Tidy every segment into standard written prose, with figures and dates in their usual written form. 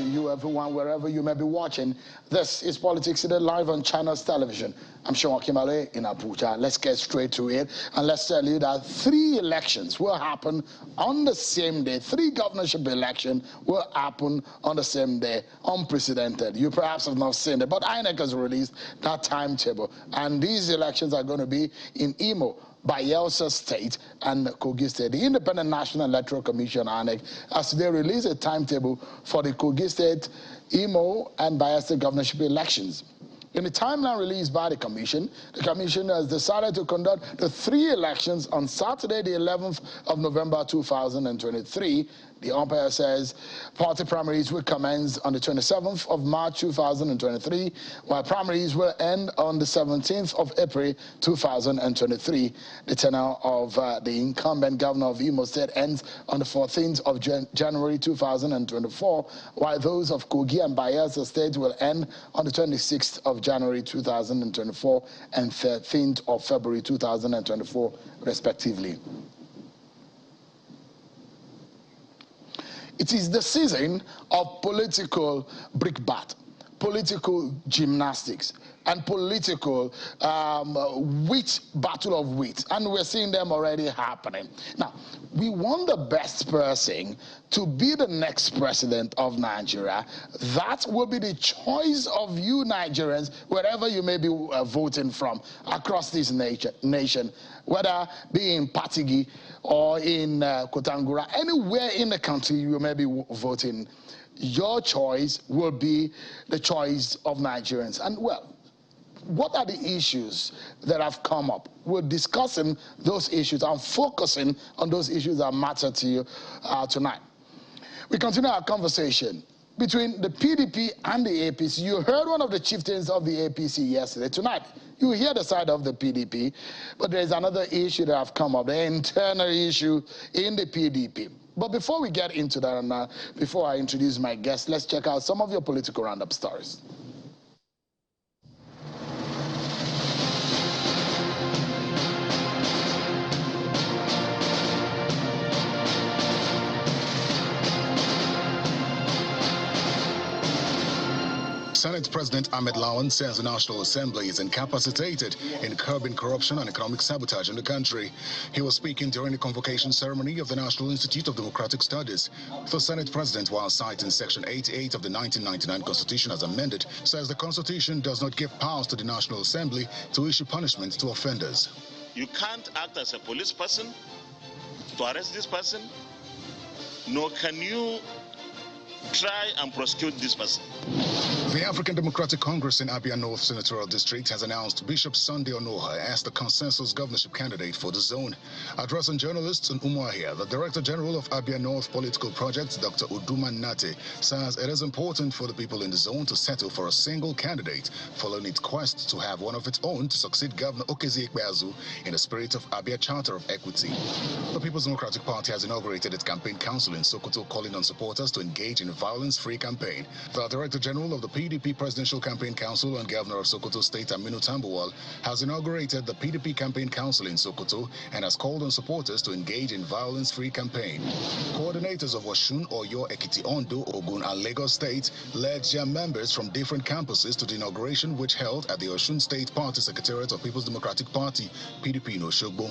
to you, everyone, wherever you may be watching. This is Politics Today live on Channels Television. I'm Sean Kimale in Abuja. Let's get straight to it, and let's tell you that 3 elections will happen on the same day. 3 governorship elections will happen on the same day, unprecedented. You perhaps have not seen it, but INEC has released that timetable, and these elections are going to be in Imo, Bayelsa State and Kogi State. The Independent National Electoral Commission, INEC, has today released a timetable for the Kogi State, Imo, and Bayelsa governorship elections. In the timeline released by the Commission has decided to conduct the 3 elections on Saturday, the 11th of November 2023. The umpire says party primaries will commence on the 27th of March 2023, while primaries will end on the 17th of April 2023. The tenure of the incumbent governor of Imo State ends on the 14th of January 2024, while those of Kogi and Bayelsa State will end on the 26th of January 2024 and 13th of February 2024, respectively. It is the season of political brickbat, political gymnastics, and political battle of wit, and we're seeing them already happening. Now, we want the best person to be the next president of Nigeria. That will be the choice of you Nigerians, wherever you may be voting from across this nation, whether be in Patigi or in Kotangura, anywhere in the country you may be voting. Your choice will be the choice of Nigerians. And well, what are the issues that have come up? We're discussing those issues and focusing on those issues that matter to you tonight. We continue our conversation between the PDP and the APC. You heard one of the chieftains of the APC yesterday. Tonight, you hear the side of the PDP, but there's another issue that have come up, the internal issue in the PDP. But before we get into that, and before I introduce my guest, let's check out some of your political roundup stories. Senate President Ahmed Lawan says the National Assembly is incapacitated in curbing corruption and economic sabotage in the country. He was speaking during the convocation ceremony of the National Institute of Democratic Studies. The Senate President, while citing Section 88 of the 1999 Constitution as amended, says the Constitution does not give powers to the National Assembly to issue punishment to offenders. You can't act as a police person to arrest this person, nor can you try and prosecute this person. The African Democratic Congress in Abia North Senatorial District has announced Bishop Sunday Onoha as the consensus governorship candidate for the zone. Addressing journalists in Umuahia, the Director General of Abia North Political Projects, Dr. Uduma Nate, says it is important for the people in the zone to settle for a single candidate, following its quest to have one of its own to succeed Governor Okezie Ikpeazu in the spirit of Abia Charter of Equity. The People's Democratic Party has inaugurated its campaign council in Sokoto, calling on supporters to engage in a violence-free campaign. The Director General of the PDP Presidential Campaign Council and Governor of Sokoto State, Aminu Tambuwal, has inaugurated the PDP Campaign Council in Sokoto and has called on supporters to engage in violence-free campaign. Coordinators of Osun, Oyo, Ekiti, Ondo, Ogun, and Lagos State led their members from different campuses to the inauguration, which held at the Osun State Party Secretariat of People's Democratic Party, PDP in Oshogbo.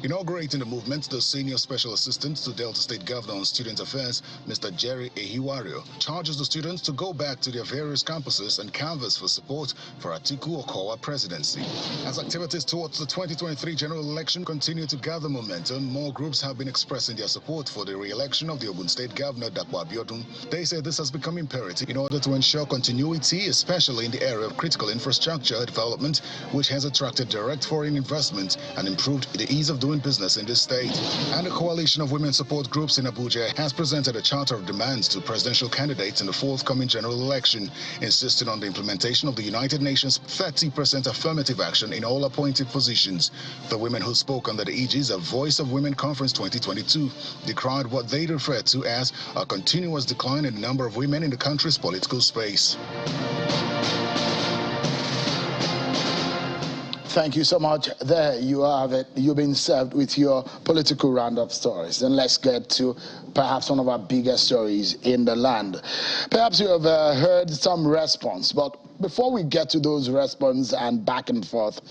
Inaugurating the movement, the Senior Special Assistant to Delta State Governor on Student Affairs, Mr. Jerry Ehiwario, charges the students to go back to their various campuses and canvass for support for Atiku Okowa presidency. As activities towards the 2023 general election continue to gather momentum, more groups have been expressing their support for the re-election of the Ogun State Governor, Dapo Abiodun. They say this has become imperative in order to ensure continuity, especially in the area of critical infrastructure development, which has attracted direct foreign investment and improved the ease of doing business in this state. And a coalition of women support groups in Abuja has presented a charter of demands to presidential candidates in the forthcoming general election, insisting on the implementation of the United Nations 30% affirmative action in all appointed positions. The women who spoke under the aegis of Voice of Women Conference 2022 decried what they referred to as a continuous decline in the number of women in the country's political space. Thank you so much. There you have it. You've been served with your political roundup stories. And let's get to perhaps one of our biggest stories in the land. Perhaps you have heard some response, but before we get to those response and back and forth,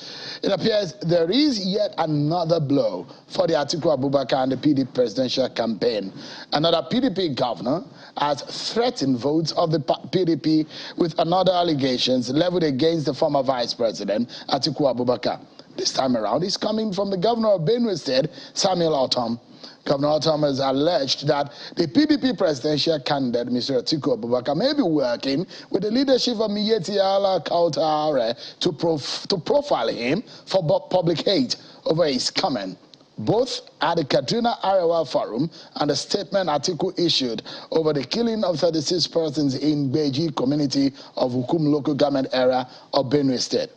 it appears there is yet another blow for the Atiku Abubakar and the PDP presidential campaign. Another PDP governor has threatened votes of the PDP with another allegations leveled against the former vice president, Atiku Abubakar. This time around, it's coming from the governor of Benue State, Samuel Ortom. Governor Ortom has alleged that the PDP presidential candidate, Mr. Atiku Abubakar, may be working with the leadership of Miyetti Allah Kauta to profile him for public hate over his comment, both at the Kaduna Arewa Forum and the statement Atiku issued over the killing of 36 persons in Beji community of Hukum local government area of Benue State.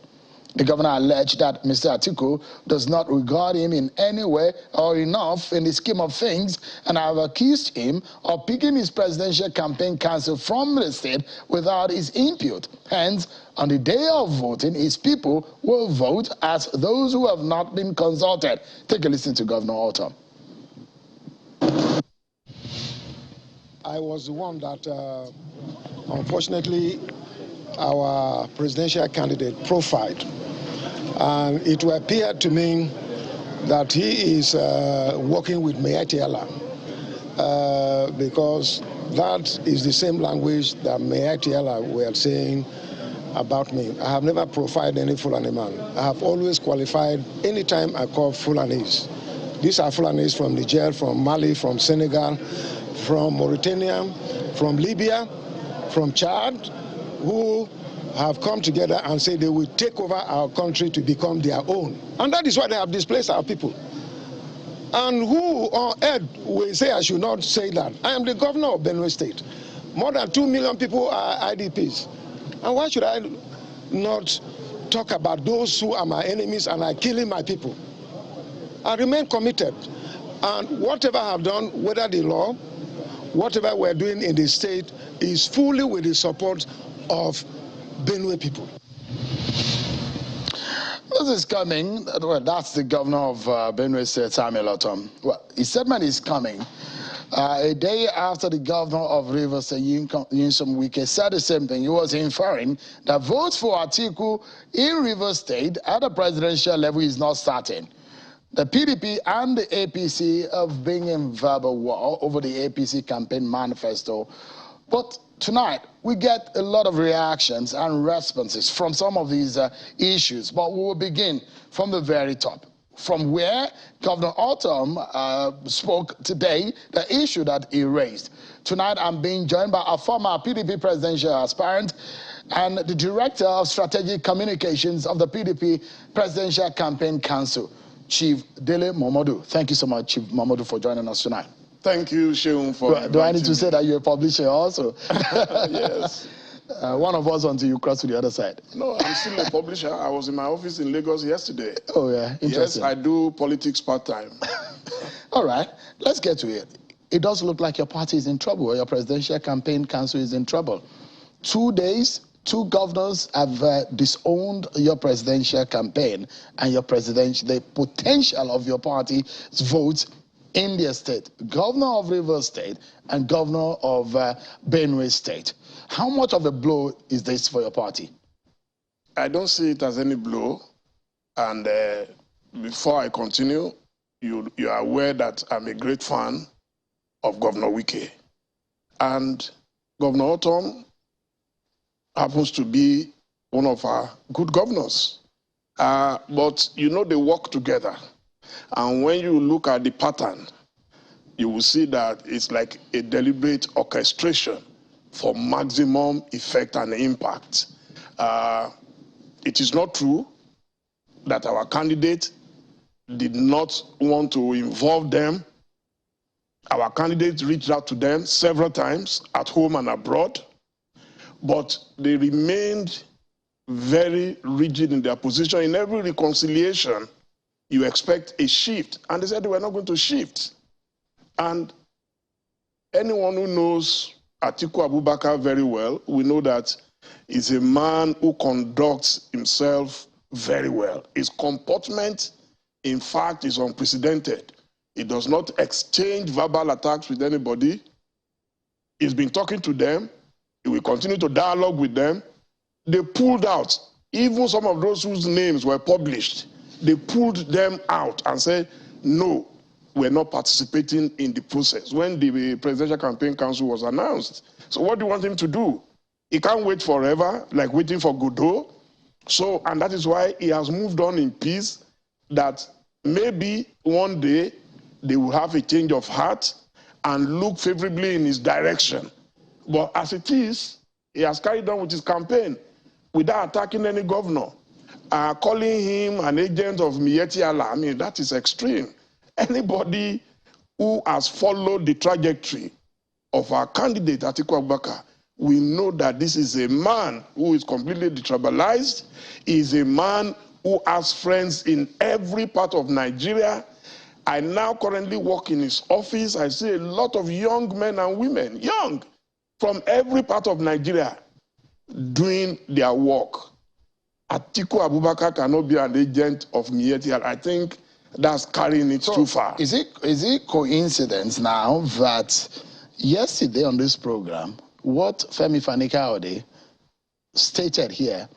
The governor alleged that Mr. Atiku does not regard him in any way or enough in the scheme of things, and have accused him of picking his presidential campaign council from the state without his input. Hence, on the day of voting, his people will vote as those who have not been consulted. Take a listen to Governor Ortom. I was the one that, unfortunately, our presidential candidate profiled. And it will appear to me that he is working with Miyetti Allah, because that is the same language that Miyetti Allah were saying about me. I have never profiled any Fulani man. I have always qualified anytime I call Fulanis. These are Fulanis from Niger, from Mali, from Senegal, from Mauritania, from Libya, from Chad, who have come together and say they will take over our country to become their own. And that is why they have displaced our people. And who on earth will say I should not say that? I am the governor of Benue State. More than 2 million people are IDPs. And why should I not talk about those who are my enemies and are killing my people? I remain committed. And whatever I have done, whether the law, whatever we're doing in the state, is fully with the support of Benue people. This is coming. Well, that's the governor of Benue State, Samuel Ortom. Well, his statement is coming a day after the governor of Rivers State, Nyesom Wike, said the same thing. He was inferring that votes for Atiku in Rivers State at the presidential level is not starting. The PDP and the APC have been in verbal war over the APC campaign manifesto. But tonight, we get a lot of reactions and responses from some of these issues. But we will begin from the very top, from where Governor Ortom spoke today, the issue that he raised. Tonight, I'm being joined by a former PDP presidential aspirant and the Director of Strategic Communications of the PDP Presidential Campaign Council, Chief Dele Momodu. Thank you so much, Chief Momodu, for joining us tonight. Thank you, Sheung, for Do I need to say that you're a publisher also? Yes. One of us until you cross to the other side. No, I'm still a publisher. I was in my office in Lagos yesterday. Oh, yeah. Interesting. Yes, I do politics part-time. All right. Let's get to it. It does look like your party is in trouble, or your presidential campaign council is in trouble. 2 days, 2 governors have disowned your presidential campaign and the potential of your party's votes in their state. Governor of Rivers State and governor of Benue State. How much of a blow is this for your party? I don't see it as any blow. And before I continue, you are aware that I'm a great fan of Governor Wike. And Governor Ortom happens to be one of our good governors. But you know, they work together. And when you look at the pattern, you will see that it's like a deliberate orchestration for maximum effect and impact. It is not true that our candidate did not want to involve them. Our candidate reached out to them several times at home and abroad, but they remained very rigid in their position. In every reconciliation, you expect a shift, and they said they were not going to shift. And anyone who knows Atiku Abubakar very well, we know that he's a man who conducts himself very well. His comportment, in fact, is unprecedented. He does not exchange verbal attacks with anybody. He's been talking to them. He will continue to dialogue with them. They pulled out, even some of those whose names were published, they pulled them out and said, no, we're not participating in the process when the Presidential Campaign Council was announced. So what do you want him to do? He can't wait forever, like waiting for Godot. So, and that is why he has moved on in peace, that maybe one day they will have a change of heart and look favorably in his direction. But as it is, he has carried on with his campaign without attacking any governor. Calling him an agent of Miyetti Allah, I mean, that is extreme. Anybody who has followed the trajectory of our candidate, Atiku Abubakar, we know that this is a man who is completely detribalized. He is a man who has friends in every part of Nigeria. I now currently work in his office. I see a lot of young men and women, young, from every part of Nigeria, doing their work. Atiku Abubakar cannot be an agent of Miyetti Allah. I think that's carrying it too far. Is it coincidence now that yesterday on this program, what Femi Fani-Kayode stated here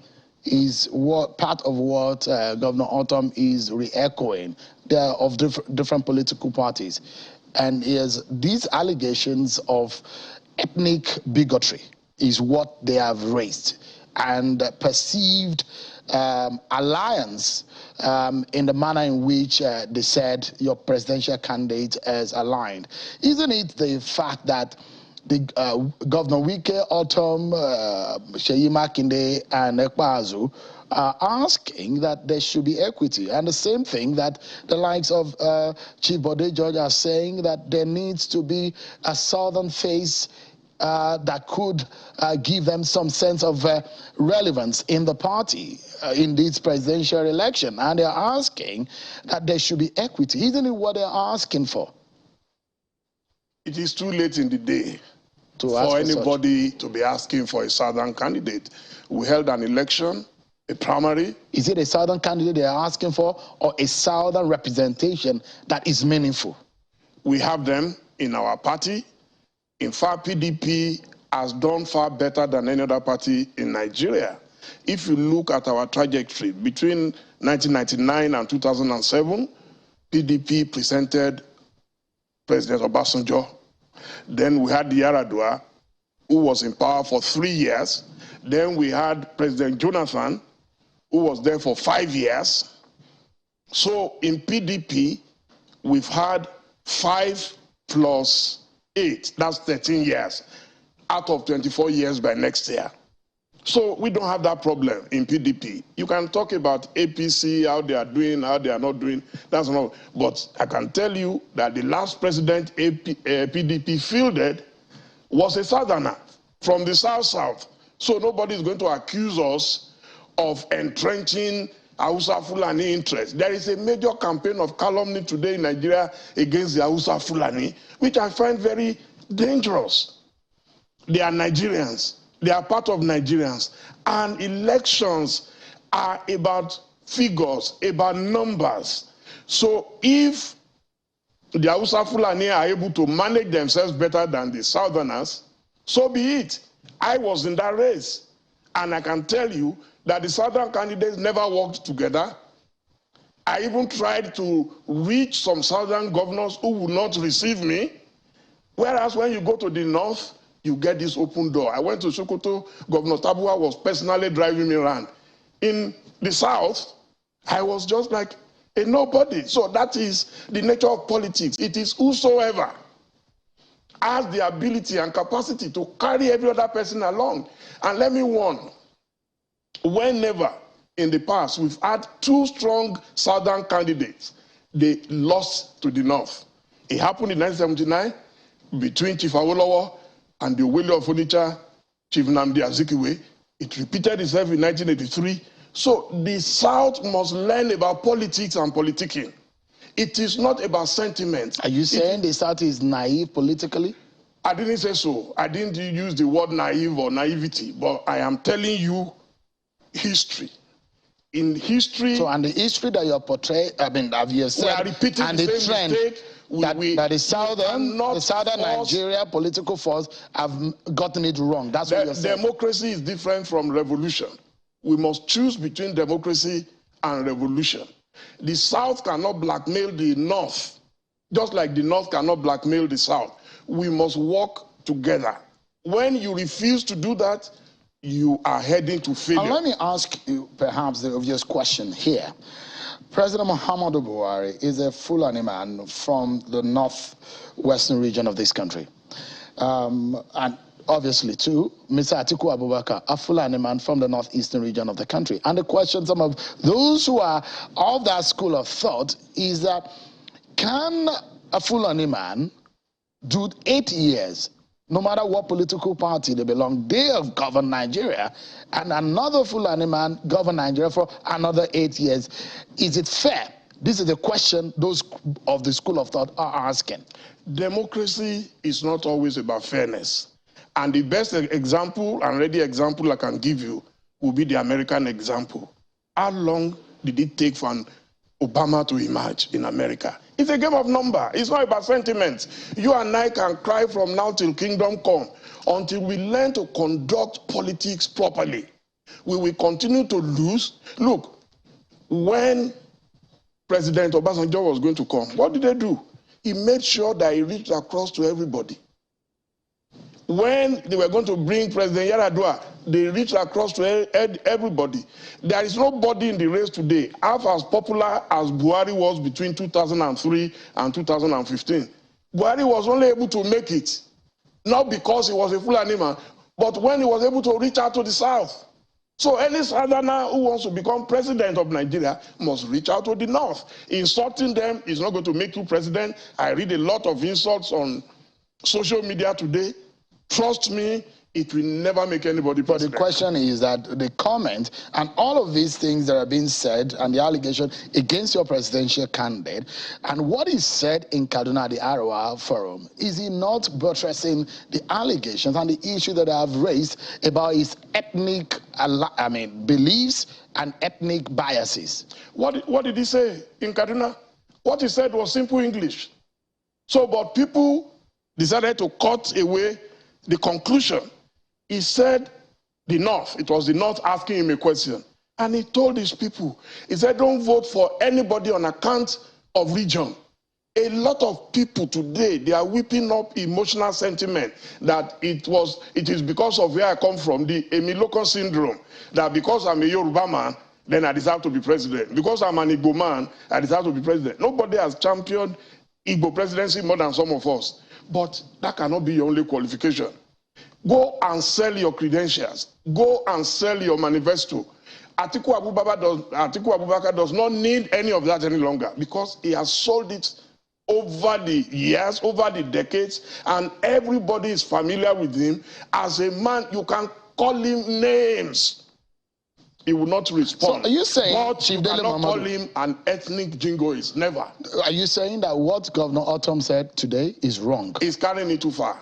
is what part of what Governor Autumn is re-echoing. They are of different political parties, and is these allegations of ethnic bigotry is what they have raised, and perceived alliance in the manner in which they said your presidential candidate is aligned. Isn't it the fact that the Governor Wike, Autumn, Seyi Makinde, and Ekpazu are asking that there should be equity, and the same thing that the likes of Chief Bode George are saying, that there needs to be a southern face that could give them some sense of relevance in the party in this presidential election, and they're asking that there should be equity. Isn't it what they're asking for? It is too late in the day for anybody to be asking for a southern candidate. We held an election, a primary. Is it a southern candidate they're asking for, or a southern representation that is meaningful? We have them in our party. In fact, PDP has done far better than any other party in Nigeria. If you look at our trajectory between 1999 and 2007, PDP presented President Obasanjo. Then we had the Yaradua, who was in power for 3 years. Then we had President Jonathan, who was there for 5 years. So in PDP, we've had 5 plus 8, that's 13 years, out of 24 years by next year. So we don't have that problem in PDP. You can talk about APC, how they are doing, how they are not doing, that's not. But I can tell you that the last president PDP fielded was a southerner from the south-south. So nobody is going to accuse us of entrenching Hausa Fulani interest. There is a major campaign of calumny today in Nigeria against the Hausa Fulani, which I find very dangerous. They are Nigerians. They are part of Nigerians. And elections are about figures, about numbers. So if the Hausa Fulani are able to manage themselves better than the Southerners, so be it. I was in that race. And I can tell you that the Southern candidates never worked together. I even tried to reach some Southern governors who would not receive me. Whereas when you go to the North, you get this open door. I went to Sokoto, Governor Tabua was personally driving me around. In the South, I was just like a nobody. So that is the nature of politics. It is whosoever has the ability and capacity to carry every other person along. And let me warn, whenever in the past we've had 2 strong Southern candidates, they lost to the North. It happened in 1979 between Chief Awolowo and the Owele of Onitsha, Chief Nnamdi Azikiwe. It repeated itself in 1983. So the South must learn about politics and politicking. It is not about sentiment. Are you saying the South is naive politically? I didn't say so. I didn't use the word naive or naivety, but I am telling you history. in history. So, and the history that you're portraying, I mean, have you said, we are repeating and the the same trend mistake. that the southern Nigeria political force have gotten it wrong. That's what you're saying. Democracy is different from revolution. We must choose between democracy and revolution. The South cannot blackmail the North, just like the North cannot blackmail the South. We must work together. When you refuse to do that, you are heading to failure. And let me ask you perhaps the obvious question here. President Muhammadu Buhari is a Fulani man from the northwestern region of this country. And obviously, too, Mr. Atiku Abubakar, a Fulani man from the northeastern region of the country. And the question some of those who are of that school of thought is that, can a Fulani man do 8 years, no matter what political party they belong, they have governed Nigeria, and another Fulani man govern Nigeria for another 8 years? Is it fair? This is the question those of the school of thought are asking. Democracy is not always about fairness. And the best example, and ready example I can give you, will be the American example. How long did it take for Obama to emerge in America? It's a game of number. It's not about sentiment. You and I can cry from now till kingdom come. Until we learn to conduct politics properly, we will continue to lose. Look, when President Obasanjo was going to come, what did they do? He made sure that he reached across to everybody. When they were going to bring President Yar'Adua, they reached across to everybody. There is nobody in the race today half as popular as Buhari was between 2003 and 2015. Buhari was only able to make it, not because he was a Fulani man, but when he was able to reach out to the South. So any Southerner who wants to become president of Nigeria must reach out to the North. Insulting them is not going to make you president. I read a lot of insults on social media today. Trust me, it will never make anybody president. But the question is that the comment and all of these things that are being said and the allegation against your presidential candidate and what is said in Kaduna, the Arawa Forum, is he not buttressing the allegations and the issue that I have raised about his ethnic, beliefs and ethnic biases? What did he say in Kaduna? What he said was simple English. So, but people decided to cut away the conclusion. He said the North, it was the North asking him a question. And he told his people, he said, don't vote for anybody on account of region. A lot of people today, they are whipping up emotional sentiment that it is because of where I come from, the Emiloko syndrome, that because I'm a Yoruba man, then I deserve to be president. Because I'm an Igbo man, I deserve to be president. Nobody has championed Igbo presidency more than some of us. But that cannot be your only qualification. Go and sell your credentials. Go and sell your manifesto. Atiku Abubakar does not need any of that any longer because he has sold it over the years, over the decades, and everybody is familiar with him. As a man, you can call him names. He will not respond. So are you saying, but Chief you Dele cannot Momodu, call him an ethnic jingoist? Never. Are you saying that what Governor Otom said today is wrong? He's carrying it too far.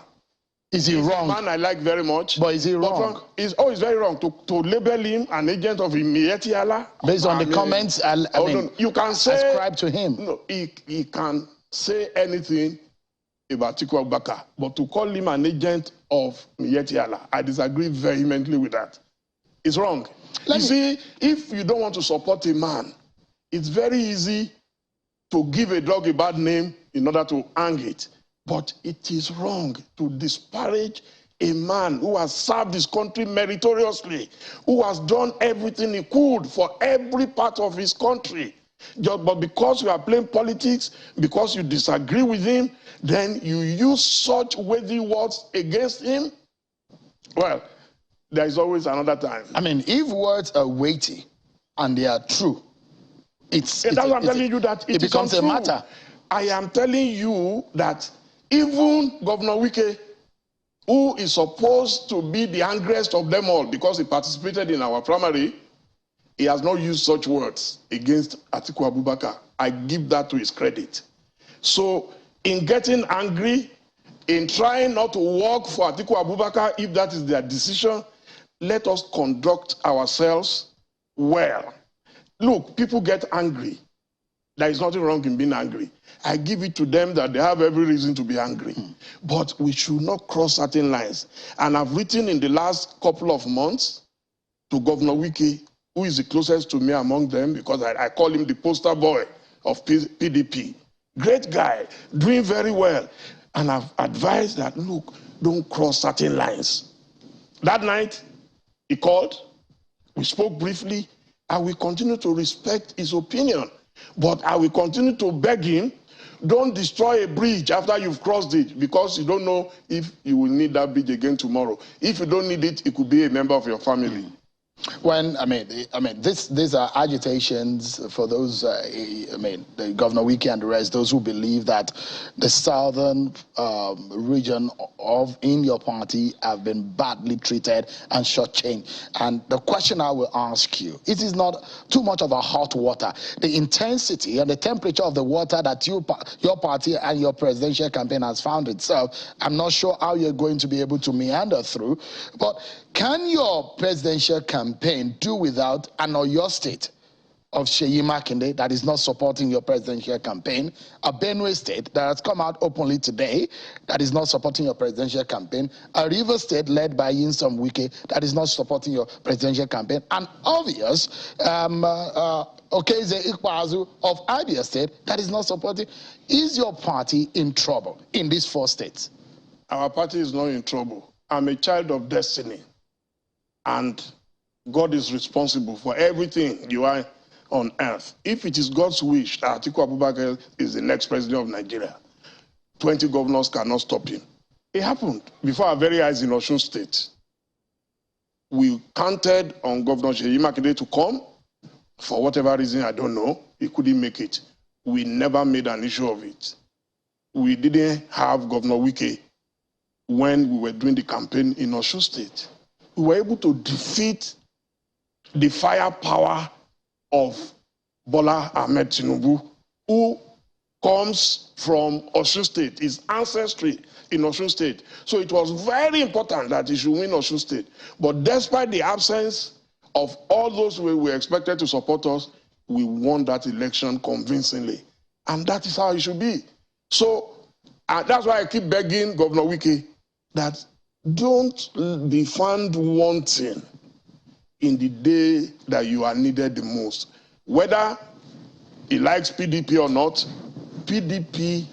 Is he wrong? A man I like very much. But is he wrong? It's very wrong to label him an agent of Imiyetti Allah. Based on the comments, you can say, ascribe to him. No, he can say anything about Atiku Abubakar, but to call him an agent of Imiyetti Allah, I disagree vehemently with that. It's wrong. You see, if you don't want to support a man, it's very easy to give a dog a bad name in order to hang it. But it is wrong to disparage a man who has served his country meritoriously, who has done everything he could for every part of his country. But because you are playing politics, because you disagree with him, then you use such weighty words against him. Well, there is always another time. If words are weighty and they are true, it becomes a matter. I am telling you that even Governor Wike, who is supposed to be the angriest of them all because he participated in our primary, he has not used such words against Atiku Abubakar. I give that to his credit. So in getting angry, in trying not to work for Atiku Abubakar, if that is their decision, let us conduct ourselves well. Look, people get angry. There is nothing wrong in being angry. I give it to them that they have every reason to be angry. But we should not cross certain lines. And I've written in the last couple of months to Governor Wike, who is the closest to me among them, because I call him the poster boy of PDP. Great guy, doing very well. And I've advised that, look, don't cross certain lines. That night, he called, we spoke briefly, and we continue to respect his opinion. But I will continue to beg him, don't destroy a bridge after you've crossed it, because you don't know if you will need that bridge again tomorrow. If you don't need it, it could be a member of your family. When these are agitations for those the Governor Wike and the rest, those who believe that the southern region in your party have been badly treated and shortchanged. And the question I will ask you, it is not too much of a hot water. The intensity and the temperature of the water that your party and your presidential campaign has found itself, I'm not sure how you're going to be able to meander through, but can your presidential campaign do without an Oyo State of Seyi Makinde that is not supporting your presidential campaign, a Benue State that has come out openly today that is not supporting your presidential campaign, a River State led by Nyesom Wike that is not supporting your presidential campaign, an obvious Okeze Ikpeazu of Abia State that is not supporting? Is your party in trouble in these 4 states? Our party is not in trouble. I'm a child of destiny. And God is responsible for everything you are on earth. If it is God's wish that Atiku Abubakar is the next president of Nigeria, 20 governors cannot stop him. It happened before our very eyes in Osun State. We counted on Governor Seyi Makinde to come. For whatever reason, I don't know, he couldn't make it. We never made an issue of it. We didn't have Governor Wike when we were doing the campaign in Osun State. We were able to defeat the firepower of Bola Ahmed Tinubu, who comes from Osun State, his ancestry in Osun State. So it was very important that he should win Osun State. But despite the absence of all those who were expected to support us, we won that election convincingly. And that is how it should be. So that's why I keep begging Governor Wike that don't be found wanting in the day that you are needed the most. Whether he likes PDP or not, PDP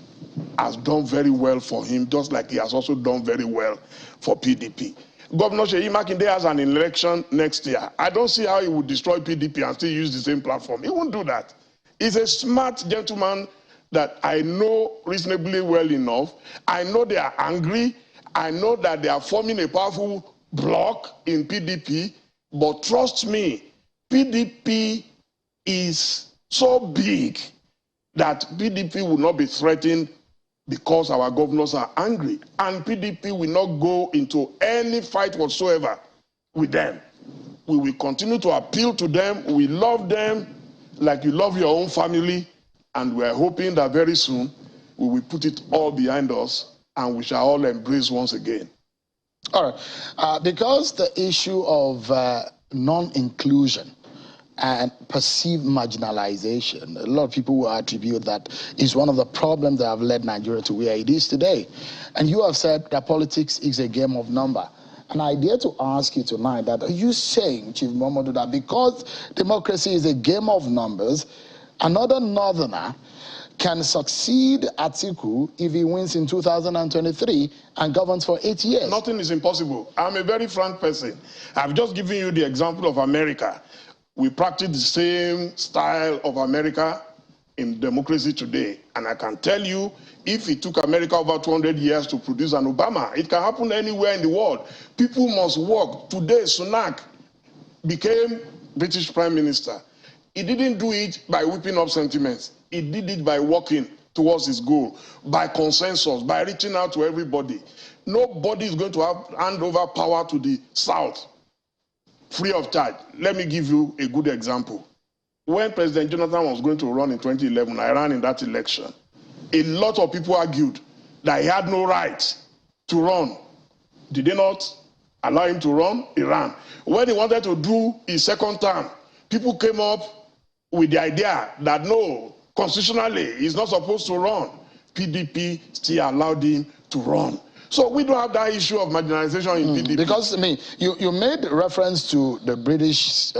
has done very well for him, just like he has also done very well for PDP. Governor Seyi Makinde has an election next year. I don't see how he would destroy PDP and still use the same platform. He won't do that. He's a smart gentleman that I know reasonably well enough. I know they are angry. I know that they are forming a powerful bloc in PDP, but trust me, PDP is so big that PDP will not be threatened because our governors are angry. And PDP will not go into any fight whatsoever with them. We will continue to appeal to them. We love them like you love your own family. And we are hoping that very soon we will put it all behind us and we shall all embrace once again. All right. Because the issue of non-inclusion and perceived marginalization, a lot of people will attribute that is one of the problems that have led Nigeria to where it is today. And you have said that politics is a game of number. And I dare to ask you tonight that, are you saying, Chief Momodu, that because democracy is a game of numbers, another northerner can succeed Atiku if he wins in 2023 and governs for 8 years? Nothing is impossible. I'm a very frank person. I've just given you the example of America. We practice the same style of America in democracy today. And I can tell you, if it took America over 200 years to produce an Obama, it can happen anywhere in the world. People must work. Today, Sunak became British Prime Minister. He didn't do it by whipping up sentiments. He did it by working towards his goal, by consensus, by reaching out to everybody. Nobody is going to hand over power to the South free of charge. Let me give you a good example. When President Jonathan was going to run in 2011, I ran in that election. A lot of people argued that he had no right to run. Did they not allow him to run? He ran. When he wanted to do his second term, people came up with the idea that no, constitutionally, he's not supposed to run. PDP still allowed him to run. So we don't have that issue of marginalization in PDP. Because, I mean, you made reference to the British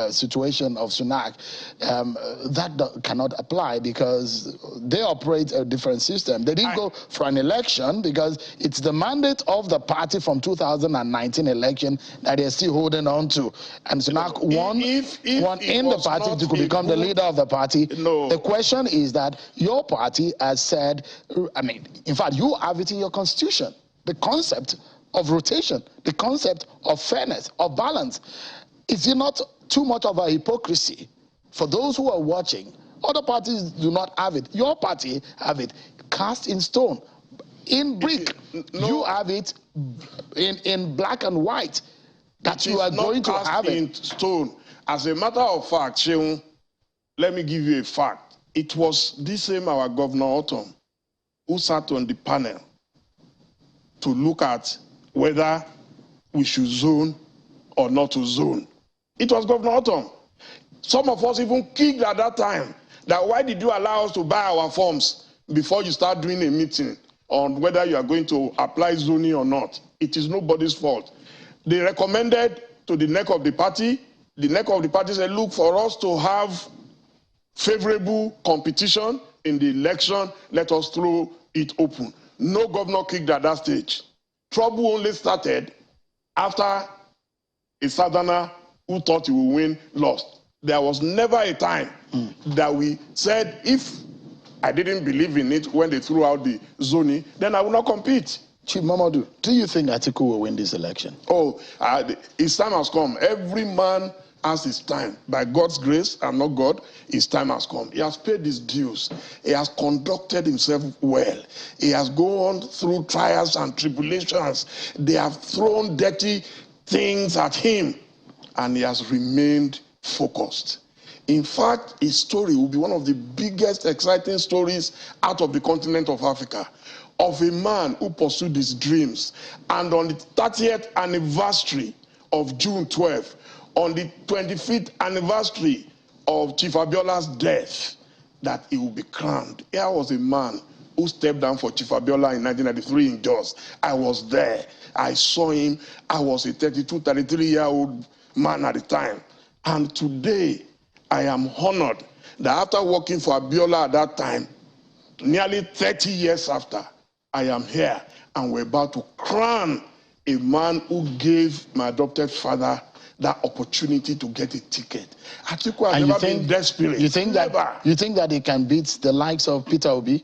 situation of Sunak. That cannot apply because they operate a different system. They didn't go for an election because it's the mandate of the party from 2019 election that they're still holding on to. And Sunak won in the party to become the leader of the party. No. The question is that your party has said, I mean, in fact, you have it in your constitution. The concept of rotation, the concept of fairness, of balance. Is it not too much of a hypocrisy for those who are watching? Other parties do not have it. Your party have it cast in stone, in brick. No. You have it in black and white, that you are going to have it. In stone. As a matter of fact, Sheung, let me give you a fact. It was this same our Governor Autumn who sat on the panel to look at whether we should zone or not to zone. It was Governor Autumn. Some of us even kicked at that time that why did you allow us to buy our forms before you start doing a meeting on whether you are going to apply zoning or not. It is nobody's fault. They recommended to the neck of the party. The neck of the party said, look, for us to have favorable competition in the election, let us throw it open. No governor kicked at that stage. Trouble only started after a southerner who thought he would win lost. There was never a time that we said, if I didn't believe in it when they threw out the zoning, then I will not compete. Chief Mamadou, do you think Atiku will win this election? Oh, his time has come. Every man has his time. By God's grace and not God, his time has come. He has paid his dues. He has conducted himself well. He has gone through trials and tribulations. They have thrown dirty things at him, and he has remained focused. In fact, his story will be one of the biggest exciting stories out of the continent of Africa, of a man who pursued his dreams. And on the 30th anniversary of June 12th, on the 25th anniversary of Chief Abiola's death, that he will be crowned. Here was a man who stepped down for Chief Abiola in 1993 in Jos. I was there. I saw him. I was a 32, 33-year-old man at the time. And today, I am honored that after working for Abiola at that time, nearly 30 years after, I am here and we're about to crown a man who gave my adopted father that opportunity to get a ticket. Atiku has never been desperate. You think that he can beat the likes of Peter Obi,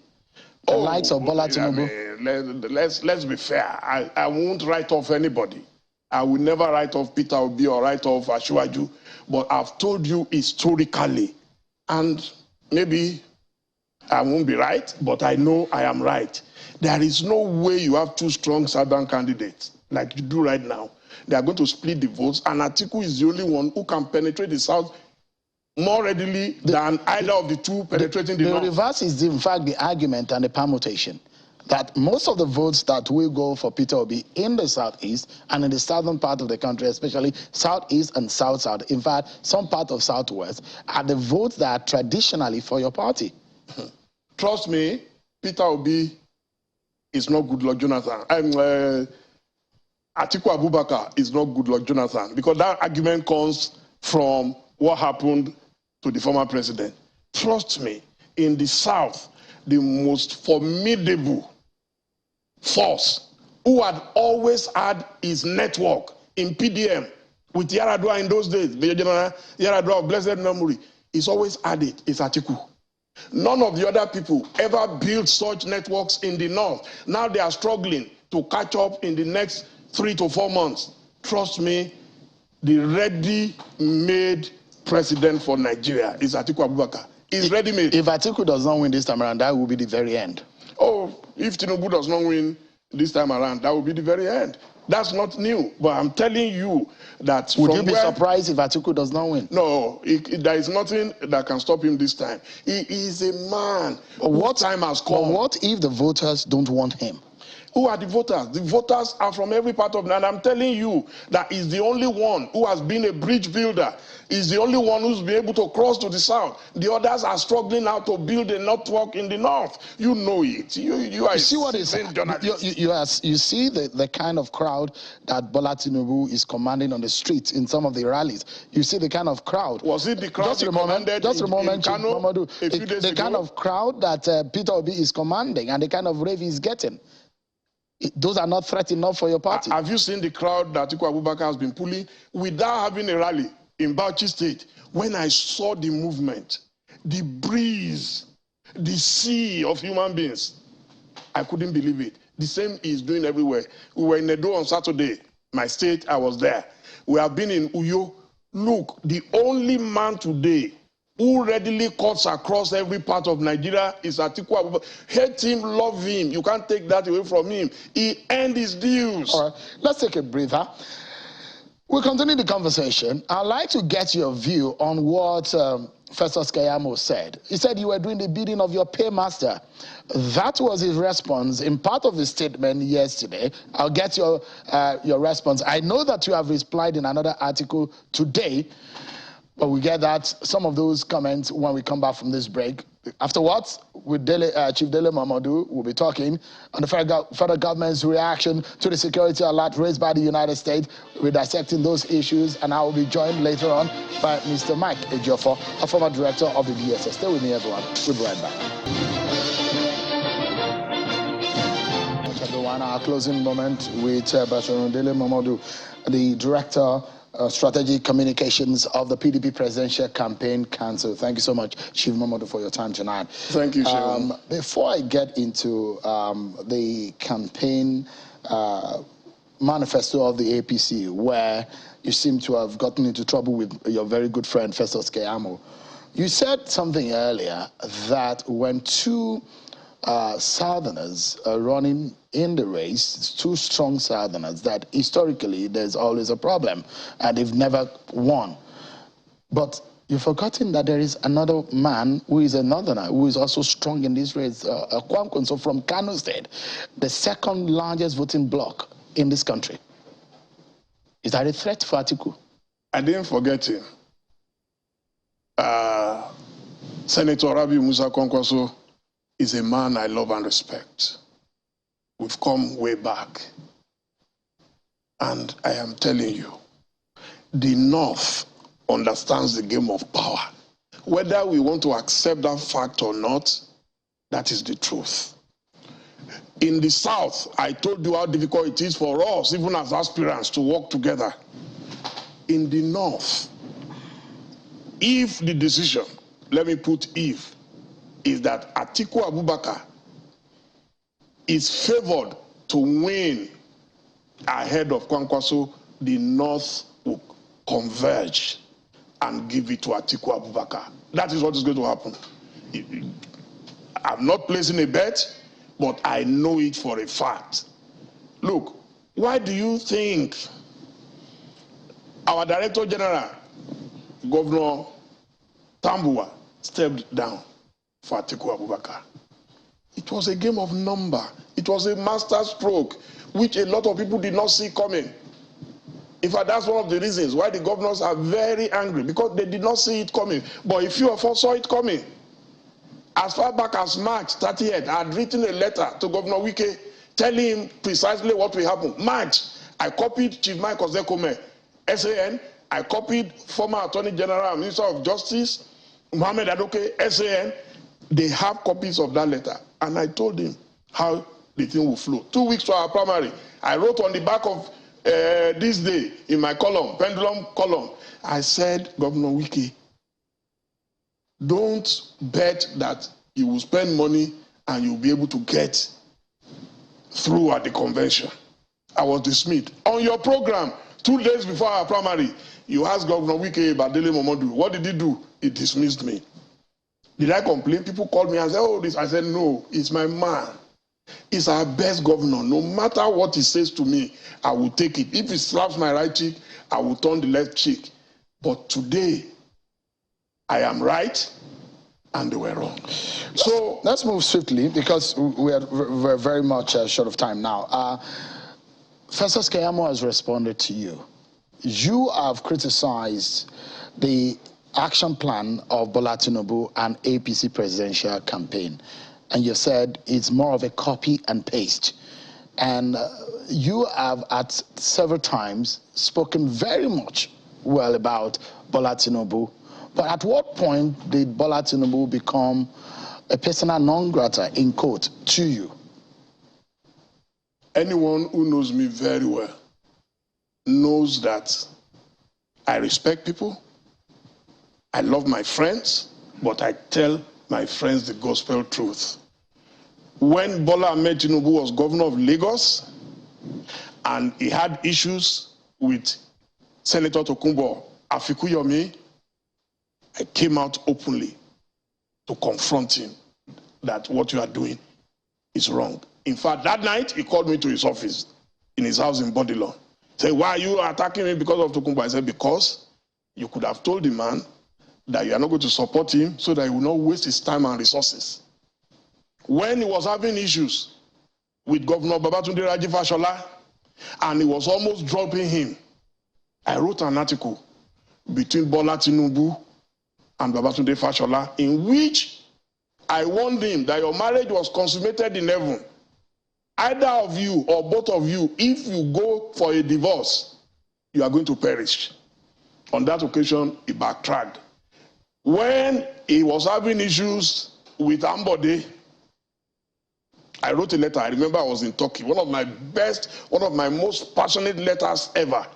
the likes of Bola Tinubu? Let's be fair. I won't write off anybody. I will never write off Peter Obi or write off Asiwaju. But I've told you historically, and maybe I won't be right, but I know I am right. There is no way you have two strong Southern candidates like you do right now. They are going to split the votes, and Atiku is the only one who can penetrate the South more readily than either of the two penetrating the North. The reverse is, in fact, the argument and the permutation that most of the votes that will go for Peter Obi in the Southeast and in the southern part of the country, especially Southeast and South-South, in fact, some part of Southwest, are the votes that are traditionally for your party. Trust me, Peter Obi is not Goodluck Jonathan. Atiku Abubakar is not Goodluck Jonathan, because that argument comes from what happened to the former president. Trust me, in the South, the most formidable force who had always had his network in PDM with Yaradua in those days, the Yaradua of blessed memory, he's always had it, is Atiku. None of the other people ever built such networks in the North. Now they are struggling to catch up in the next 3 to 4 months. Trust me, the ready-made president for Nigeria is Atiku Abubakar. He's ready-made. If Atiku does not win this time around, that will be the very end. Oh, if Tinubu does not win this time around, that will be the very end. That's not new, but I'm telling you that... Would you be surprised if Atiku does not win? No, there is nothing that can stop him this time. He is a man. What time has come? But what if the voters don't want him? Who are the voters? The voters are from every part of Nigeria. And I'm telling you that he's the only one who has been a bridge builder. He's the only one who's been able to cross to the south. The others are struggling now to build a network in the north. You know it. You are see what is journalist. You see the kind of crowd that Bola Tinubu is commanding on the streets in some of the rallies. You see the kind of crowd. Was it the crowd just a moment, Mamadou, the kind of crowd that Peter Obi is commanding and the kind of rave he's getting. Those are not threats enough for your party. Have you seen the crowd that Atiku Abubakar has been pulling without having a rally in Bauchi State? When I saw the movement, the breeze, the sea of human beings, I couldn't believe it. The same is doing everywhere. We were in Edo on Saturday. My state, I was there. We have been in Uyo. Look, the only man today who readily cuts across every part of Nigeria is Atiku Abubakar. Hate him, love him. You can't take that away from him. He earned his dues. All right, let's take a breather. We'll continue the conversation. I'd like to get your view on what Festus Keyamo said. He said you were doing the bidding of your paymaster. That was his response in part of his statement yesterday. I'll get your response. I know that you have replied in another article today, but we get that some of those comments when we come back from this break. Afterwards, with Chief Dele Momodu, we'll be talking on the federal government's reaction to the security alert raised by the United States. We're dissecting those issues, and I will be joined later on by Mr. Mike Ejiofor, a former director of the DSS. Stay with me, everyone. We'll be right back. Everyone, our closing moment with Dele Momodu, the director Strategic Communications of the PDP Presidential Campaign Council. Thank you so much, Chief Momodu, for your time tonight. Thank you, Chief. Before I get into the campaign manifesto of the APC, where you seem to have gotten into trouble with your very good friend, Festus Keyamo, you said something earlier that when two Southerners are running in the race, two strong Southerners, that historically there's always a problem and they've never won. But you've forgotten that there is another man who is a Northerner who is also strong in this race, Kwankwanso from Kano State, the second largest voting bloc in this country. Is that a threat for Atiku? I didn't forget him. Senator Rabi Musa Kwankwanso is a man I love and respect. We've come way back. And I am telling you, the North understands the game of power. Whether we want to accept that fact or not, that is the truth. In the South, I told you how difficult it is for us, even as aspirants, to work together. In the North, if the decision, let me put if, is that Atiku Abubakar is favored to win ahead of Kwankwanso, the North will converge and give it to Atiku Abubakar. That is what is going to happen. I'm not placing a bet, but I know it for a fact. Look, why do you think our Director General, Governor Tambuwa, stepped down for Atiku Abubakar? It was a game of number. It was a master stroke, which a lot of people did not see coming. In fact, that's one of the reasons why the governors are very angry, because they did not see it coming. But a few of us saw it coming. As far back as March 30th, I had written a letter to Governor Wike telling him precisely what will happen. March, I copied Chief Mike Ozekome, SAN. I copied former Attorney General and Minister of Justice, Mohammed Adoke, SAN. They have copies of that letter. And I told him how the thing will flow. 2 weeks to our primary, I wrote on the back of this day in my column, Pendulum column, I said, Governor Wike, don't bet that you will spend money and you'll be able to get through at the convention. I was dismissed. On your program, 2 days before our primary, you asked Governor Wike about Dele Momodu. What did he do? He dismissed me. Did I complain? People called me and said, oh, this. I said, no, it's my man. He's our best governor. No matter what he says to me, I will take it. If he slaps my right cheek, I will turn the left cheek. But today, I am right. and they were wrong. So let's move swiftly because we're very much short of time now. Festus Keyamo has responded to you. You have criticized the action plan of Bola Tinubu and APC presidential campaign, and you said it's more of a copy and paste. And you have at several times spoken very much well about Bola Tinubu. But at what point did Bola Tinubu become a persona non grata, in quote, to you? Anyone who knows me very well knows that I respect people, I love my friends, but I tell my friends the gospel truth. When Bola Ahmed Tinubu was governor of Lagos and he had issues with Senator Tokunbo Afikuyomi, I came out openly to confront him that what you are doing is wrong. In fact, that night he called me to his office in his house in Bodilon. He said, why are you attacking me because of Tokunbo? I said, because you could have told the man that you are not going to support him so that he will not waste his time and resources. When he was having issues with Governor Babatunde Raji Fashola and he was almost dropping him, I wrote an article between Bola Tinubu and Babatunde Fashola in which I warned him that your marriage was consummated in heaven. Either of you or both of you, if you go for a divorce, you are going to perish. On that occasion, he backtracked. When he was having issues with Ambode, I wrote a letter. I remember I was in Turkey. One of my most passionate letters ever.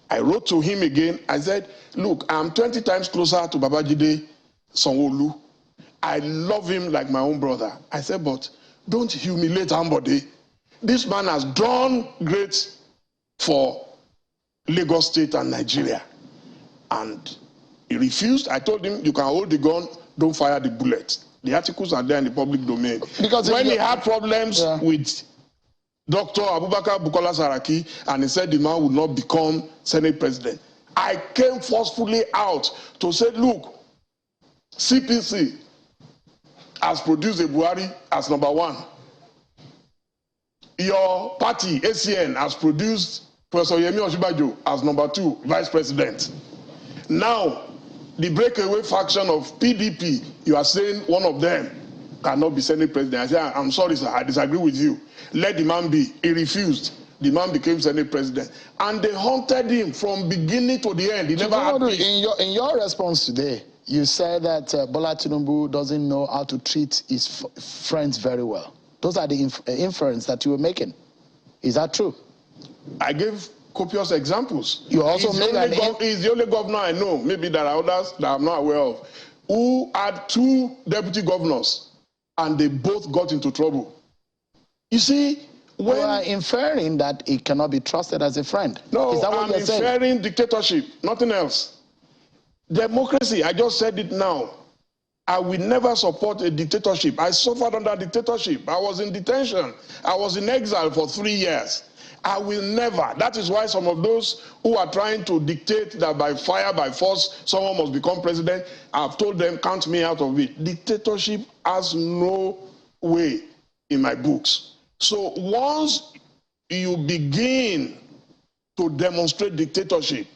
I wrote to him again. I said, look, I'm 20 times closer to Babajide Sanwo-Olu. I love him like my own brother. I said, but don't humiliate Ambode. This man has done great for Lagos State and Nigeria. And he refused. I told him, you can hold the gun, don't fire the bullet. The articles are there in the public domain. Because when he had problems with Dr. Abubakar Bukola Saraki and he said the man would not become Senate president, I came forcefully out to say, look, CPC has produced a Buhari as number 1. Your party, ACN, has produced Professor Yemi Osinbajo as number 2, vice president. Now, the breakaway faction of PDP, you are saying one of them cannot be Senate president. I said, I'm sorry, sir, I disagree with you. Let the man be. He refused. The man became Senate president. And they haunted him from beginning to the end. He never had peace. In your response today, you said that Bola Tinubu doesn't know how to treat his friends very well. Those are the inference that you were making. Is that true? I gave copious examples. You also he's the only governor I know, maybe there are others that I'm not aware of, who had 2 deputy governors and they both got into trouble. You see, when... You are inferring that he cannot be trusted as a friend. No, is that what I'm inferring dictatorship, nothing else. Democracy, I just said it now. I will never support a dictatorship. I suffered under dictatorship. I was in detention. I was in exile for 3 years. I will never. That is why some of those who are trying to dictate that by fire, by force, someone must become president, I've told them, count me out of it. Dictatorship has no way in my books. So once you begin to demonstrate dictatorship,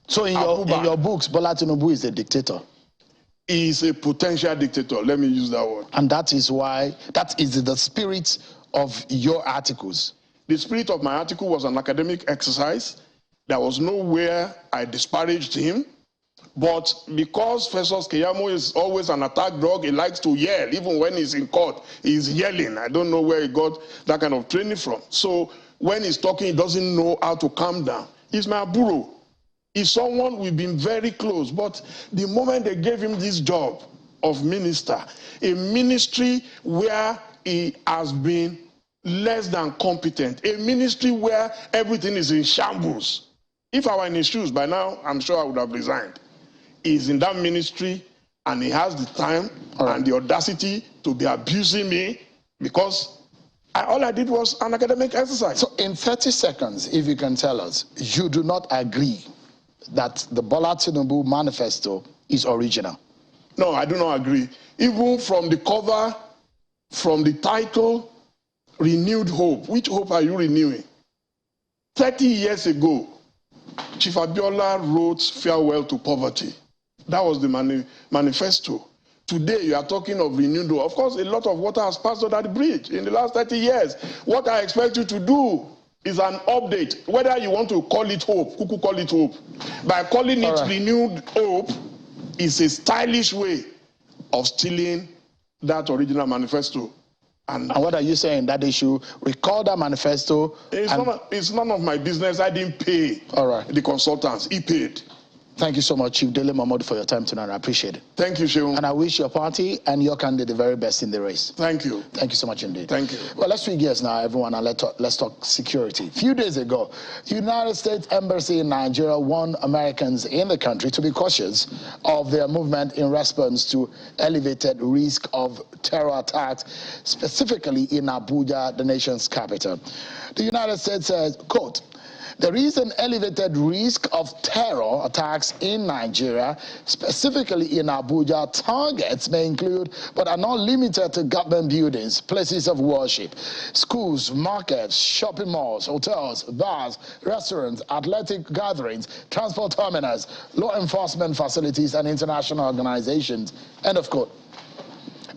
so in your books, Bola Tinubu is a dictator. He is a potential dictator. Let me use that word. And that is why, that is the spirit of your articles. The spirit of my article was an academic exercise. There was nowhere I disparaged him. But because Festus Keyamo is always an attack dog, he likes to yell. Even when he's in court, he's yelling. I don't know where he got that kind of training from. So when he's talking, he doesn't know how to calm down. He's my aburo. He's someone we've been very close. But the moment they gave him this job of minister, a ministry where he has been less than competent, a ministry where everything is in shambles. If I were in his shoes by now, I'm sure I would have resigned. He's in that ministry and he has the time and the audacity to be abusing me because all I did was an academic exercise. So in 30 seconds, if you can tell us, you do not agree that the Bola Tinubu manifesto is original? No, I do not agree. Even from the cover, from the title, renewed hope. Which hope are you renewing? 30 years ago, Chief Abiola wrote Farewell to Poverty. That was the manifesto. Today, you are talking of renewed hope. Of course, a lot of water has passed under the bridge in the last 30 years. What I expect you to do is an update. Whether you want to call it hope, who could call it hope? By calling it renewed hope is a stylish way of stealing that original manifesto. And what are you saying? That they should recall that manifesto? It's none of my business. I didn't pay the consultants. He paid. Thank you so much, Chief Dele Mahmoud, for your time tonight. I appreciate it. Thank you, Sheung. And I wish your party and your candidate the very best in the race. Thank you. Thank you so much indeed. Thank you. Well, let's switch gears now, everyone, and let's talk security. A few days ago, the United States Embassy in Nigeria warned Americans in the country to be cautious of their movement in response to elevated risk of terror attacks, specifically in Abuja, the nation's capital. The United States says, quote, "There is an elevated risk of terror attacks in Nigeria, specifically in Abuja. Targets may include, but are not limited to, government buildings, places of worship, schools, markets, shopping malls, hotels, bars, restaurants, athletic gatherings, transport terminals, law enforcement facilities, and international organizations." End of quote.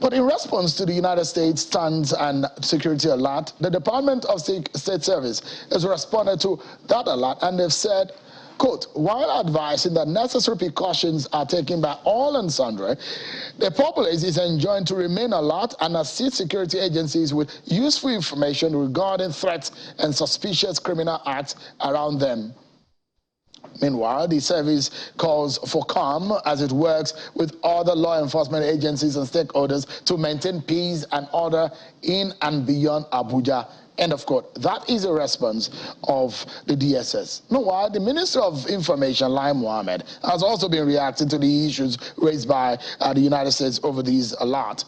But in response to the United States stance and security alert, the Department of State Service has responded to that alert, and they've said, quote, "While advising that necessary precautions are taken by all and sundry, the populace is enjoined to remain alert and assist security agencies with useful information regarding threats and suspicious criminal acts around them." Meanwhile, the service calls for calm as it works with other law enforcement agencies and stakeholders to maintain peace and order in and beyond Abuja. End of quote. That is a response of the DSS. Meanwhile, the Minister of Information, Lai Mohammed, has also been reacting to the issues raised by the United States over these alerts.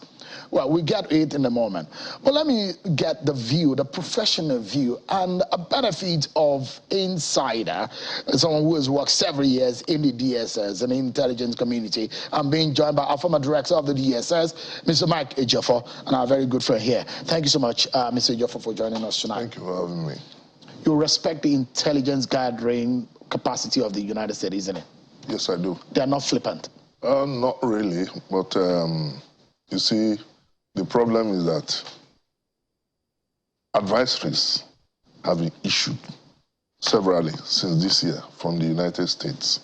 Well, we get it in a moment. But let me get the view, the professional view, and a benefit of insider, someone who has worked several years in the DSS and the intelligence community. I'm being joined by our former director of the DSS, Mr. Mike Ejiofor, and our very good friend here. Thank you so much, Mr. Ejiofor, for joining us tonight. Thank you for having me. You respect the intelligence gathering capacity of the United States, isn't it? Yes, I do. They're not flippant. Not really, but you see, the problem is that advisories have been issued severally since this year from the United States.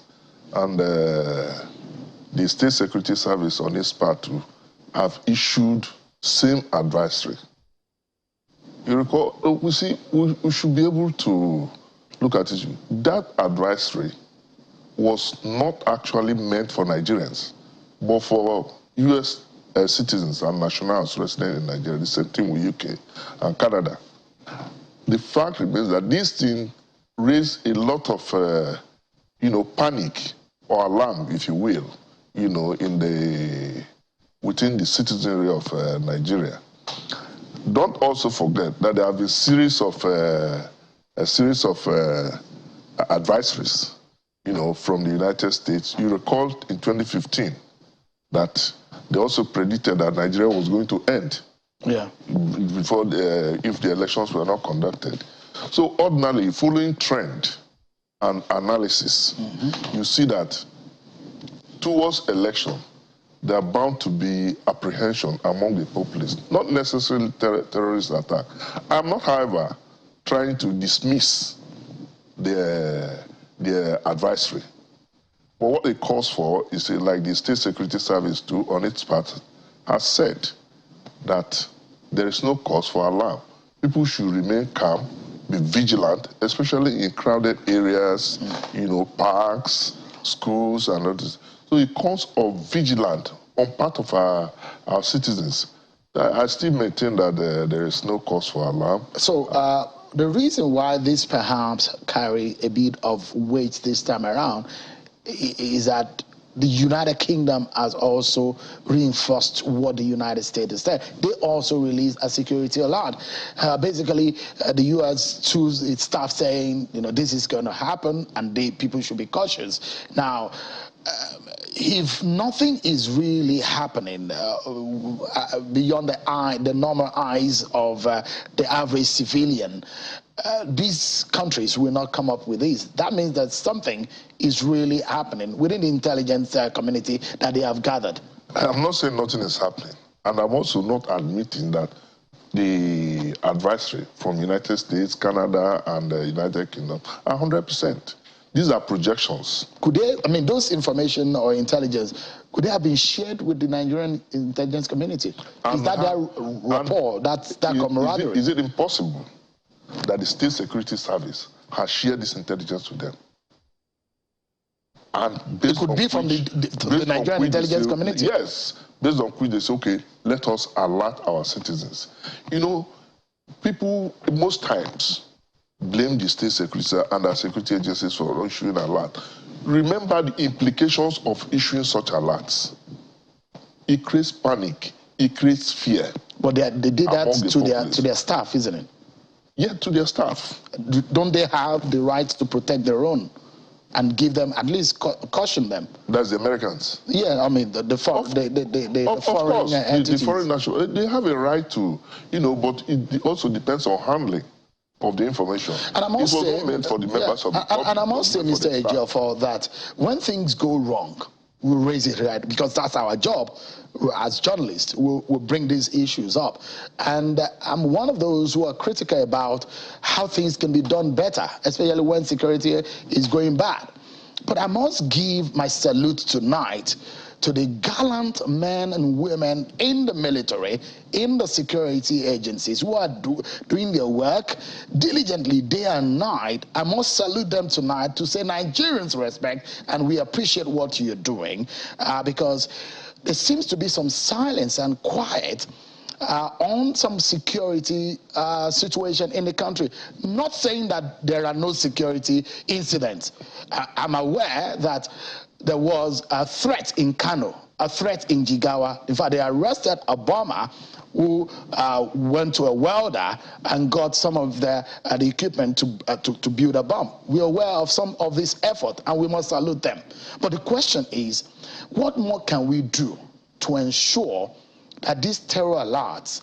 And the State Security Service on its part to have issued same advisory. You recall, we should be able to look at it. That advisory was not actually meant for Nigerians, but for U.S. Citizens and nationals resident in Nigeria, the same thing with UK and Canada. The fact remains that this thing raised a lot of, panic or alarm, if you will, within the citizenry of Nigeria. Don't also forget that there have been a series of advisories, from the United States. You recall in 2015 that they also predicted that Nigeria was going to end before if the elections were not conducted. So ordinarily, following trend and analysis, you see that towards election, there are bound to be apprehension among the populace, not necessarily terrorist attack. I'm not, however, trying to dismiss their advisory. But what it calls for is, like the State Security Service too, on its part, has said that there is no cause for alarm. People should remain calm, be vigilant, especially in crowded areas, parks, schools, and others. So it calls for vigilant on part of our citizens. I still maintain that there is no cause for alarm. So the reason why this perhaps carry a bit of weight this time around is that the United Kingdom has also reinforced what the United States has said. They also released a security alert. Basically, the U.S. chose its staff saying, this is going to happen, and people should be cautious. Now, if nothing is really happening beyond the normal eyes of the average civilian, these countries will not come up with this. That means that something is really happening within the intelligence community that they have gathered. I'm not saying nothing is happening, and I'm also not admitting that the advisory from United States, Canada, and the United Kingdom are 100%. These are projections. Could they, I mean, those information or intelligence, could they have been shared with the Nigerian intelligence community? Is that their rapport, that camaraderie? Is it impossible that the State Security Service has shared this intelligence with them? And it could be from the Nigerian intelligence community? Yes, based on which they say, okay, let us alert our citizens. You know, people most times blame the state security and our security agencies for issuing alert. Remember the implications of issuing such alerts. It creates panic, it creates fear. But they did that to their staff, isn't it? Yeah, to their staff. Don't they have the right to protect their own and give them, at least caution them? That's the Americans. Yeah, I mean, the foreign entities. The foreign national, they have a right to, you know, but it also depends on handling of the information. And I must say, not meant for the members of the public. And I must say, Mr. Ejiofor, that when things go wrong, we raise it right, because that's our job as journalists. We'll bring these issues up. And I'm one of those who are critical about how things can be done better, especially when security is going bad. But I must give my salute tonight to the gallant men and women in the military, in the security agencies who are doing their work diligently day and night. I must salute them tonight to say Nigerians respect and we appreciate what you're doing, because there seems to be some silence and quiet on some security situation in the country. Not saying that there are no security incidents. I'm aware that there was a threat in Kano, a threat in Jigawa. In fact, they arrested a bomber who went to a welder and got some of the equipment to build a bomb. We're aware of some of this effort, and we must salute them. But the question is, what more can we do to ensure that these terror alerts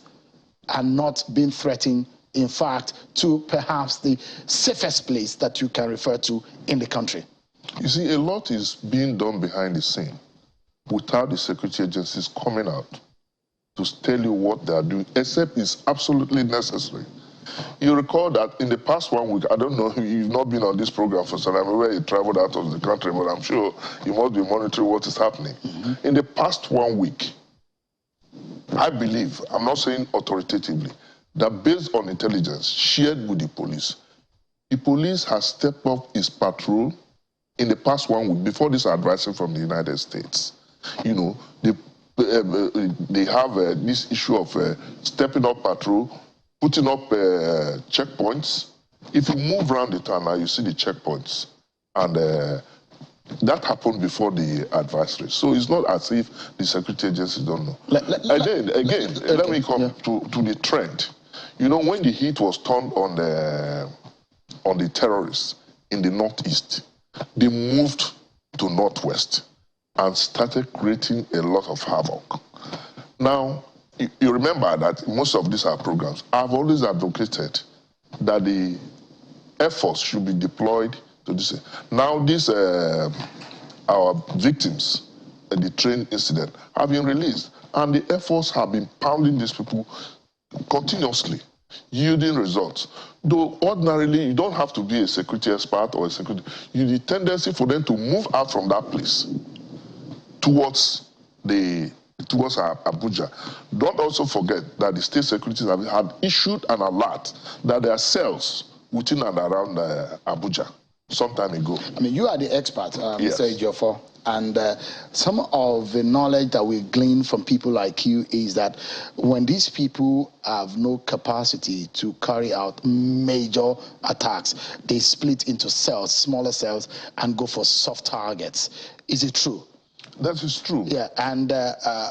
are not being threatened, in fact, to perhaps the safest place that you can refer to in the country? You see, a lot is being done behind the scene without the security agencies coming out to tell you what they are doing, except it's absolutely necessary. You recall that in the past 1 week, I don't know, you've not been on this program for some time, where you traveled out of the country, but I'm sure you must be monitoring what is happening. Mm-hmm. In the past 1 week, I believe, I'm not saying authoritatively, that based on intelligence shared with the police has stepped up its patrol in the past 1 week, before this advisory from the United States. You know, they have this issue of stepping up patrol, putting up checkpoints. If you move around the town now, you see the checkpoints. And that happened before the advisory. So it's not as if the security agencies don't know. Let me come to the trend. You know, when the heat was turned on the terrorists in the northeast, they moved to northwest and started creating a lot of havoc. Now, you remember that most of these are programs. I've always advocated that the efforts should be deployed to this. Now, these our victims in the train incident have been released, and the efforts have been pounding these people continuously, yielding results. Though ordinarily, you don't have to be a security expert or a security, the tendency for them to move out from that place towards Abuja. Don't also forget that the state securities have issued an alert that there are cells within and around Abuja some time ago. I mean, you are the expert, yes. Mr. Ejiofor, and some of the knowledge that we glean from people like you is that when these people have no capacity to carry out major attacks, they split into cells, smaller cells, and go for soft targets. Is it true? That is true. Yeah, and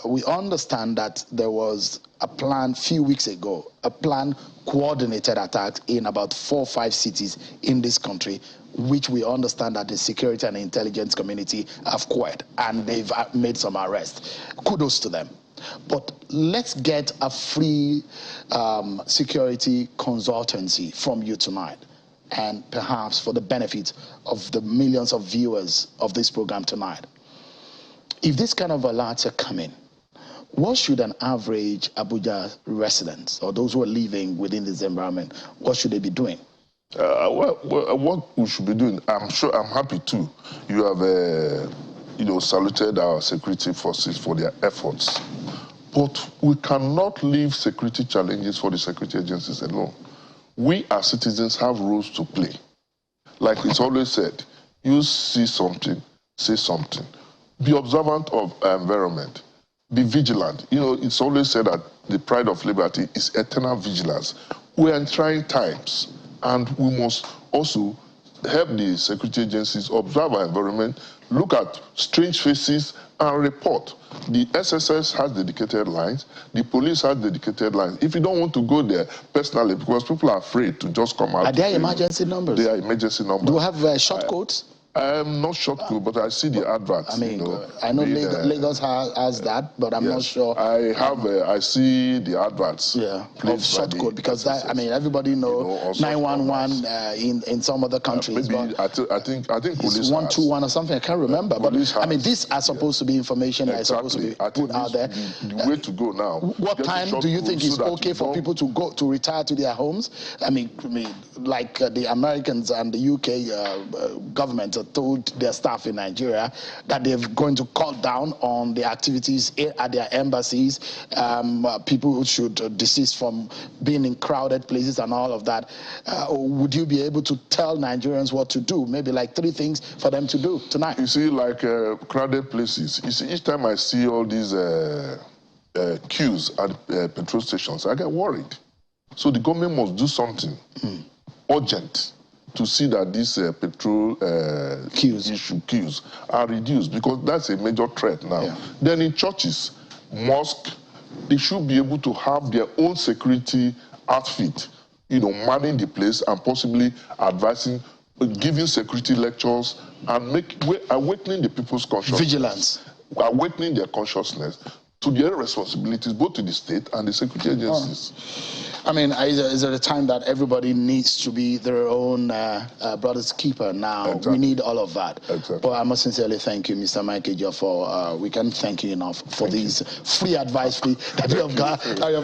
we understand that there was a plan a few weeks ago, a plan coordinated attacks in about 4 or 5 cities in this country, which we understand that the security and intelligence community have quelled, and they've made some arrests. Kudos to them. But let's get a free security consultancy from you tonight, and perhaps for the benefit of the millions of viewers of this program tonight. If this kind of alerts are coming, what should an average Abuja resident or those who are living within this environment, what should they be doing? What we should be doing, I'm happy too. You have, saluted our security forces for their efforts. But we cannot leave security challenges for the security agencies alone. We as citizens have roles to play. Like it's always said, you see something, say something. Be observant of environment. Be vigilant. It's always said that the pride of liberty is eternal vigilance. We are in trying times, and we must also help the security agencies observe our environment, look at strange faces, and report. The SSS has dedicated lines. The police has dedicated lines. If you don't want to go there personally, because people are afraid to just come out. Are there emergency numbers? They are emergency numbers. Do you have short codes? I'm not short code, but I see the adverts. I mean, I know Lagos has that, but I'm not sure. I see the adverts. Yeah, of short code, because that, I mean, everybody knows 911 in some other countries. Maybe I think police it's 121 or something. I can't remember. But I mean, these are supposed to be information that is supposed to be put out there. The way to go now. What time do you think is okay for people to retire to their homes? I mean, like the Americans and the UK government told their staff in Nigeria that they're going to cut down on the activities at their embassies. People should desist from being in crowded places and all of that. Would you be able to tell Nigerians what to do? Maybe like 3 things for them to do tonight. You see, like crowded places. You see, each time I see all these queues at petrol stations, I get worried. So the government must do something urgent to see that these petrol queues are reduced, because that's a major threat now. Yeah. Then in churches, mosques, they should be able to have their own security outfit, manning the place and possibly advising, giving security lectures and awakening the people's consciousness. Vigilance. Awakening their consciousness to their responsibilities, both to the state and the security agencies. I mean, is there a time that everybody needs to be their own brother's keeper now? Exactly. We need all of that. Exactly. But I must sincerely thank you, Mr. Mike Ejo, for we can't thank you enough for these free advice that you have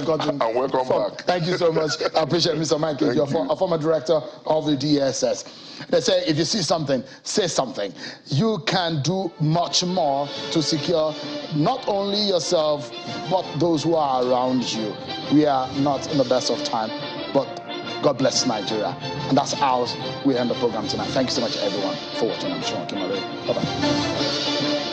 gotten. And welcome back. Thank you so much. I appreciate Mr. Mike Ejo, a former director of the DSS. They say if you see something, say something. You can do much more to secure not only yourself, but those who are around you. We are not in the best of time, but God bless Nigeria. And that's how we end the program tonight. Thank you so much, everyone, for watching. I'm Sean Kimale. Bye-bye.